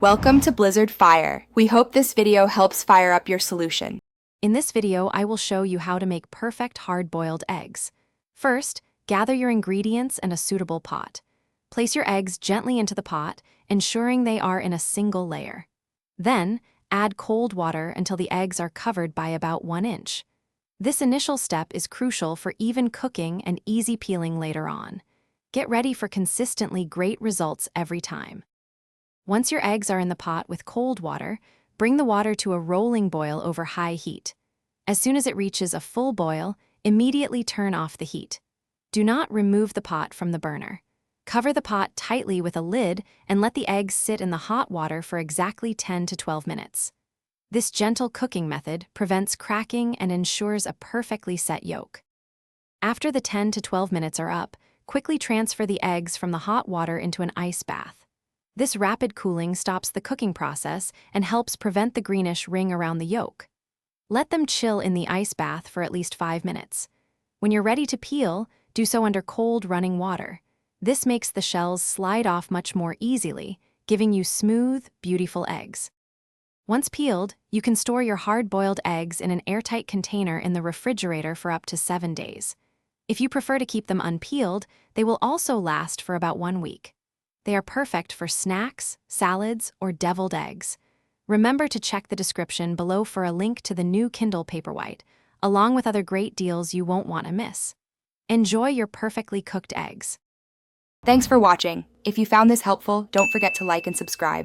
Welcome to Blizzard Fire. We hope this video helps fire up your solution. In this video, I will show you how to make perfect hard-boiled eggs. First, gather your ingredients and a suitable pot. Place your eggs gently into the pot, ensuring they are in a single layer. Then, add cold water until the eggs are covered by about 1 inch. This initial step is crucial for even cooking and easy peeling later on. Get ready for consistently great results every time. Once your eggs are in the pot with cold water, bring the water to a rolling boil over high heat. As soon as it reaches a full boil, immediately turn off the heat. Do not remove the pot from the burner. Cover the pot tightly with a lid and let the eggs sit in the hot water for exactly 10 to 12 minutes. This gentle cooking method prevents cracking and ensures a perfectly set yolk. After the 10 to 12 minutes are up, quickly transfer the eggs from the hot water into an ice bath. This rapid cooling stops the cooking process and helps prevent the greenish ring around the yolk. Let them chill in the ice bath for at least 5 minutes. When you're ready to peel, do so under cold running water. This makes the shells slide off much more easily, giving you smooth, beautiful eggs. Once peeled, you can store your hard-boiled eggs in an airtight container in the refrigerator for up to 7 days. If you prefer to keep them unpeeled, they will also last for about 1 week. They are perfect for snacks, salads, or deviled eggs. Remember to check the description below for a link to the new Kindle Paperwhite, along with other great deals you won't want to miss. Enjoy your perfectly cooked eggs. Thanks for watching. If you found this helpful, don't forget to like and subscribe.